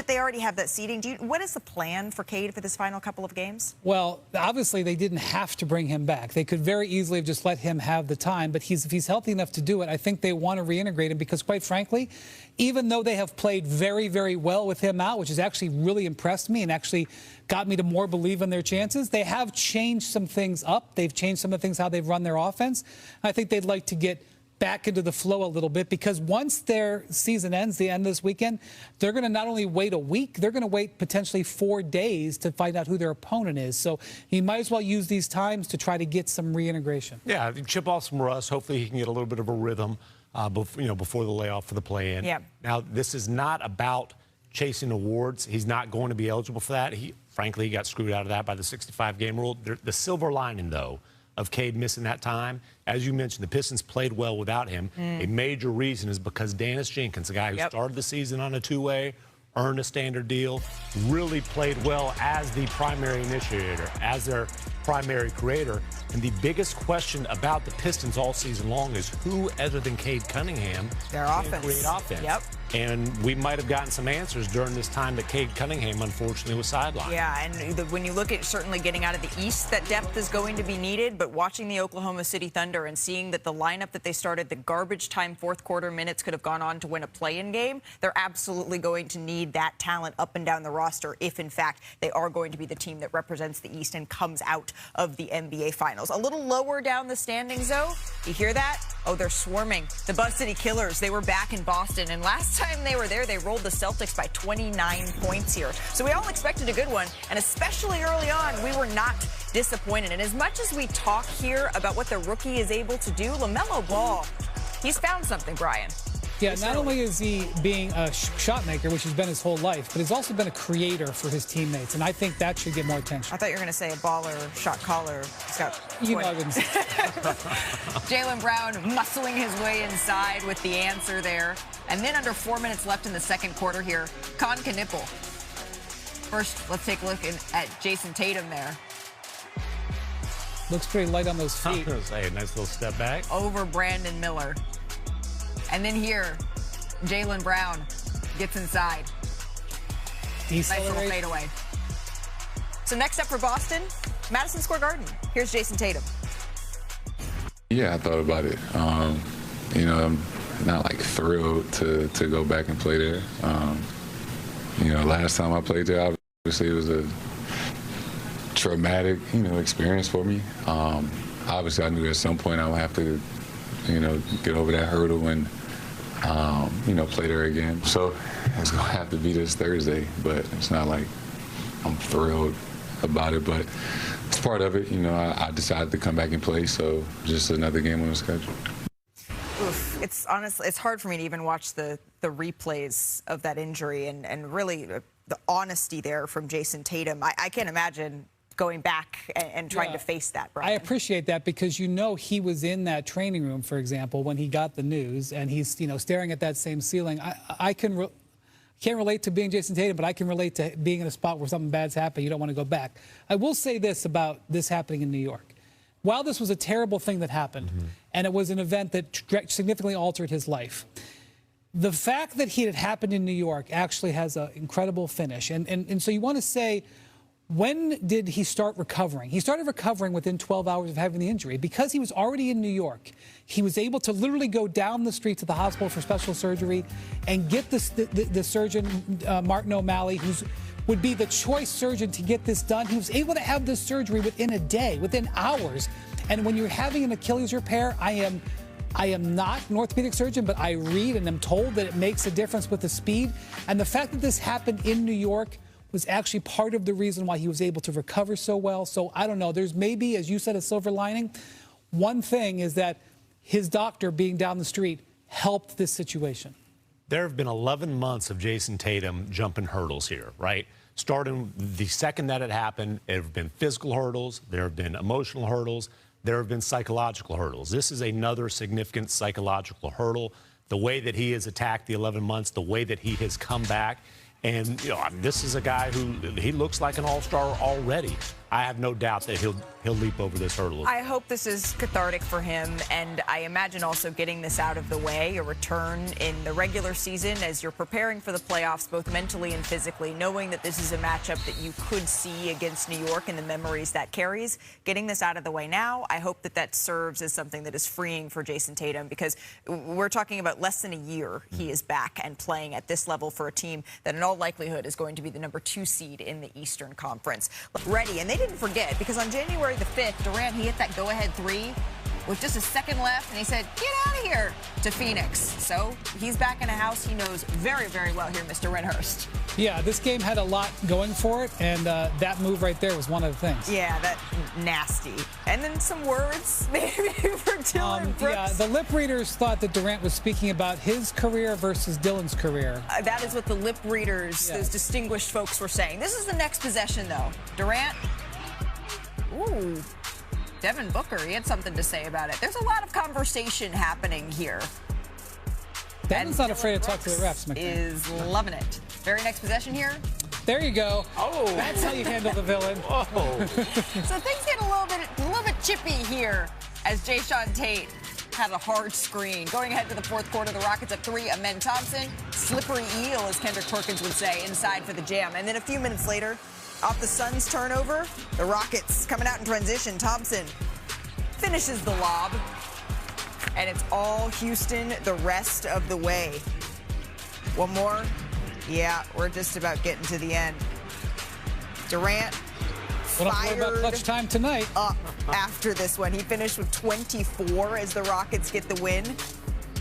that they already have that seeding, what is the plan for Cade for this final couple of games? Well, obviously they didn't have to bring him back. They could very easily have just let him have the time, but if he's healthy enough to do it, I think they want to reintegrate him because, quite frankly, even though they have played very, very well with him out, which has actually really impressed me and actually got me to more believe in their chances, they have changed some things up. They've changed some of the things how they've run their offense. I think they'd like to get back into the flow a little bit because once their season ends, the end of this weekend, they're going to not only wait a week, they're going to wait potentially 4 days to find out who their opponent is. So he might as well use these times to try to get some reintegration. Yeah, chip off some rust. Hopefully he can get a little bit of a rhythm before the layoff for the play-in. Yeah. Now, this is not about chasing awards. He's not going to be eligible for that. Frankly, he got screwed out of that by the 65-game rule. The silver lining, though, of Cade missing that time, as you mentioned, the Pistons played well without him. A major reason is because Dennis Jenkins, a guy who started the season on a two-way, earned a standard deal, really played well as the primary initiator, as their primary creator. And the biggest question about the Pistons all season long is who, other than Cade Cunningham, can create offense. Yep. And we might have gotten some answers during this time that Cade Cunningham, unfortunately, was sidelined. Yeah, and when you look at certainly getting out of the East, that depth is going to be needed. But watching the Oklahoma City Thunder and seeing that the lineup that they started, the garbage time fourth quarter minutes could have gone on to win a play-in game, they're absolutely going to need that talent up and down the roster if, in fact, they are going to be the team that represents the East and comes out of the NBA Finals. A little lower down the standings, though. You hear that? Oh, they're swarming. The Buzz City Killers, they were back in Boston, and last time they were there, they rolled the Celtics by 29 points here. So we all expected a good one, and especially early on, we were not disappointed. And as much as we talk here about what the rookie is able to do, LaMelo Ball, he's found something, Brian. Yeah, not only is he being a shot maker, which has been his whole life, but he's also been a creator for his teammates, and I think that should get more attention. I thought you were going to say a baller, shot caller. He's got 20. You know, I wouldn't say. Jaylen Brown muscling his way inside with the answer there. And then under 4 minutes left in the second quarter here, Con Knipple. First, let's take a look at Jason Tatum there. Looks pretty light on those feet. I was going to say, a nice little step back. Over Brandon Miller. And then here, Jaylen Brown gets inside. Nice little fadeaway. So next up for Boston, Madison Square Garden. Here's Jason Tatum. Yeah, I thought about it. I'm not like thrilled to go back and play there. Last time I played there, obviously it was a traumatic, experience for me. Obviously I knew at some point I would have to get over that hurdle and, play there again. So it's going to have to be this Thursday, but it's not like I'm thrilled about it, but it's part of it. I decided to come back and play, so just another game on the schedule. Oof. It's hard for me to even watch the replays of that injury and really the honesty there from Jason Tatum. I can't imagine going back and trying to face that, Brian. I appreciate that because he was in that training room, for example, when he got the news, and he's staring at that same ceiling. I can't relate to being Jason Tatum, but I can relate to being in a spot where something bad's happened, you don't want to go back. I will say this about this happening in New York. While this was a terrible thing that happened, and it was an event that significantly altered his life, the fact that it had happened in New York actually has an incredible finish. And so you want to say, when did he start recovering? He started recovering within 12 hours of having the injury. Because he was already in New York, he was able to literally go down the street to the hospital for special surgery and get the surgeon, Martin O'Malley, who would be the choice surgeon to get this done. He was able to have this surgery within a day, within hours. And when you're having an Achilles repair, I am not an orthopedic surgeon, but I read and am told that it makes a difference with the speed. And the fact that this happened in New York was actually part of the reason why he was able to recover so well. So I don't know. There's maybe, as you said, a silver lining. One thing is that his doctor being down the street helped this situation. There have been 11 months of Jason Tatum jumping hurdles here, right? Starting the second that it happened, there have been physical hurdles, there have been emotional hurdles, there have been psychological hurdles. This is another significant psychological hurdle. The way that he has attacked the 11 months, the way that he has come back. And, this is a guy who, he looks like an all-star already. I have no doubt that he'll leap over this hurdle. I hope this is cathartic for him, and I imagine also getting this out of the way, a return in the regular season as you're preparing for the playoffs, both mentally and physically, knowing that this is a matchup that you could see against New York and the memories that carries. Getting this out of the way now, I hope that that serves as something that is freeing for Jason Tatum, because we're talking about less than a year he is back and playing at this level for a team that in all likelihood is going to be the #2 seed in the Eastern Conference. Ready, and they didn't forget, because on January the 5th, Durant, he hit that go-ahead 3 with just a second left, and he said, "Get out of here," to Phoenix. So he's back in a house he knows very, very well here, Mr. Windhorst. Yeah, this game had a lot going for it, and that move right there was one of the things. Yeah, that nasty. And then some words, maybe, for Dillon Brooks. Yeah, the lip readers thought that Durant was speaking about his career versus Dillon's career. That is what the lip readers, Yeah. those distinguished folks, were saying. This is the next possession, though. Durant. Ooh. Devin Booker, he had something to say about it. There's a lot of conversation happening here. Devin's not afraid to talk to the refs, McMahon. Is loving it. Very next possession here. There you go. Oh. That's how you handle the villain. Oh. So things get a little bit chippy here as Jason Tate had a hard screen. Going ahead to the fourth quarter, the Rockets up 3. Amen Thompson, slippery eel, as Kendrick Perkins would say, inside for the jam. And then a few minutes later, off the Suns' turnover, the Rockets coming out in transition. Thompson finishes the lob, and it's all Houston the rest of the way. One more. Yeah, we're just about getting to the end. Durant We'll have to worry about clutch time tonight. up after this one. He finished with 24 as the Rockets get the win.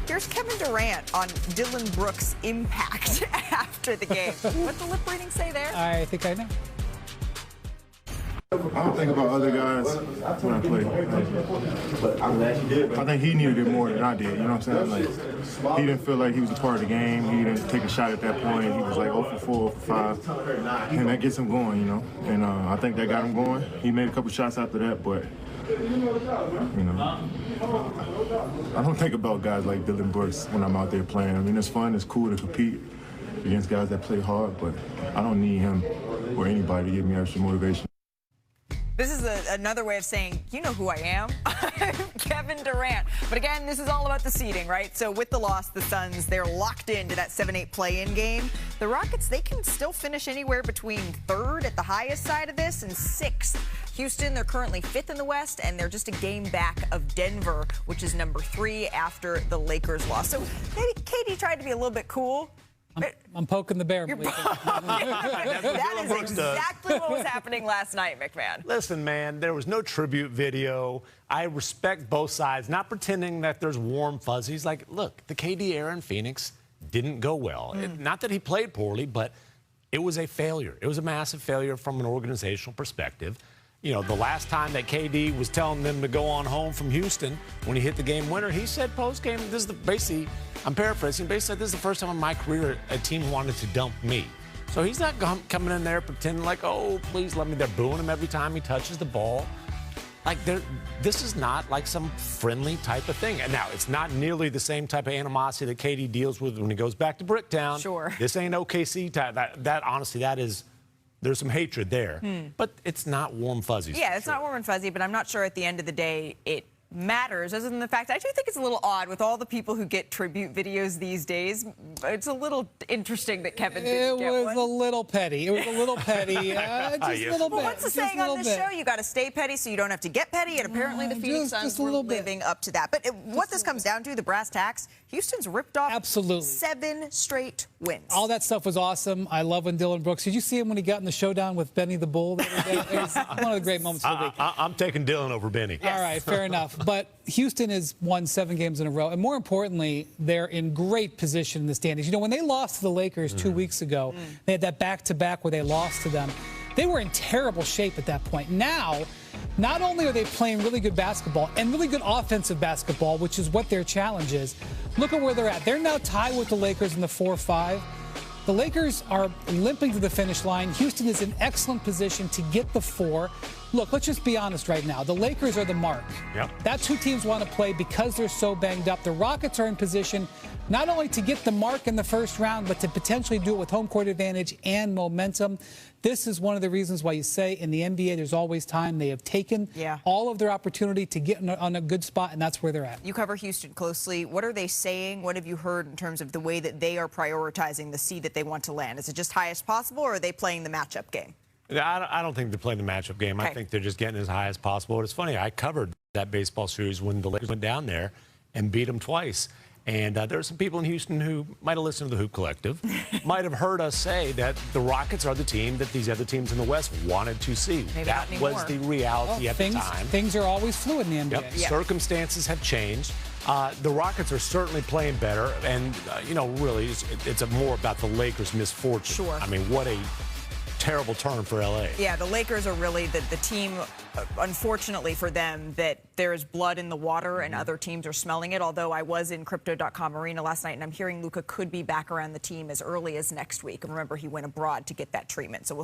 Here's Kevin Durant on Dillon Brooks' impact after the game. What's the lip reading say there? I think I know. I don't think about other guys when I play. I think he needed it more than I did. You know what I'm saying? Like, he didn't feel like he was a part of the game. He didn't take a shot at that point. He was like 0 for 4, 0 for 5, and that gets him going. You know, and I think that got him going. He made a couple shots after that, but you know, I don't think about guys like Dillon Brooks when I'm out there playing. I mean, it's fun. It's cool to compete against guys that play hard, but I don't need him or anybody to give me extra motivation. This is another way of saying, you know who I am. I'm Kevin Durant. But again, this is all about the seeding, right? So with the loss, the Suns, they're locked into that 7-8 play-in game. The Rockets, they can still finish anywhere between 3rd at the highest side of this and 6th. Houston, they're currently 5th in the West, and they're just a game back of Denver, which is #3 after the Lakers loss. So maybe KD tried to be a little bit cool. I'm poking the bear. That is exactly what was happening last night, McMahon. Listen, man, there was no tribute video. I respect both sides, not pretending that there's warm fuzzies. Like, look, the KD era in Phoenix didn't go well. Not that he played poorly, but it was a failure. It was a massive failure from an organizational perspective. You know, the last time that KD was telling them to go on home from Houston when he hit the game winner, he said post-game, this is basically, I'm paraphrasing, basically said, this is the first time in my career a team wanted to dump me. So he's not coming in there pretending like, oh, please let me. They're booing him every time he touches the ball. Like, this is not like some friendly type of thing. And now, it's not nearly the same type of animosity that KD deals with when he goes back to Bricktown. Sure. This This ain't OKC type. That honestly, that is... There's some hatred there, but it's not warm fuzzies. Yeah, it's not warm and fuzzy, but I'm not sure at the end of the day it matters, other than the fact I do think it's a little odd with all the people who get tribute videos these days. It's a little interesting that Kevin didn't get one. It was a little petty. It was a little petty. Just a little bit. Well, what's the Just saying a on little this bit. show? You got to stay petty so you don't have to get petty, and apparently the Phoenix Suns just a were little bit. living up to that. But what this comes down to, the brass tacks, Houston's ripped off Absolutely. 7 straight wins. All that stuff was awesome. I love when Dillon Brooks. Did you see him when he got in the showdown with Benny the Bull the other day? It was one of the great moments of the week. I'm taking Dillon over Benny. All right, fair enough. But Houston has won 7 games in a row, and more importantly, they're in great position in the standings. You know, when they lost to the Lakers 2 weeks ago, they had that back-to-back where they lost to them. They were in terrible shape at that point. Now, not only are they playing really good basketball and really good offensive basketball, which is what their challenge is, look at where they're at. They're now tied with the Lakers in the 4-5. The Lakers are limping to the finish line. Houston is in excellent position to get the 4. Look, let's just be honest right now. The Lakers are the mark. Yep. That's who teams want to play because they're so banged up. The Rockets are in position not only to get the mark in the first round, but to potentially do it with home court advantage and momentum. This is one of the reasons why you say in the NBA there's always time. They have taken all of their opportunity to get on a good spot, and that's where they're at. You cover Houston closely. What are they saying? What have you heard in terms of the way that they are prioritizing the seed that they want to land? Is it just highest possible, or are they playing the matchup game? I don't think they're playing the matchup game. Okay. I think they're just getting as high as possible. It's funny, I covered that baseball series when the Lakers went down there and beat them twice. And there are some people in Houston who might have listened to the Hoop Collective, might have heard us say that the Rockets are the team that these other teams in the West wanted to see. Maybe that was the reality at the time. Things are always fluid in the NBA. Yep. Circumstances have changed. The Rockets are certainly playing better. And, really, it's more about the Lakers' misfortune. Sure. I mean, what a terrible turn for L.A. Yeah, the Lakers are really the team, unfortunately for them, that there is blood in the water and other teams are smelling it. Although I was in Crypto.com Arena last night, and I'm hearing Luka could be back around the team as early as next week. And remember, he went abroad to get that treatment. So we'll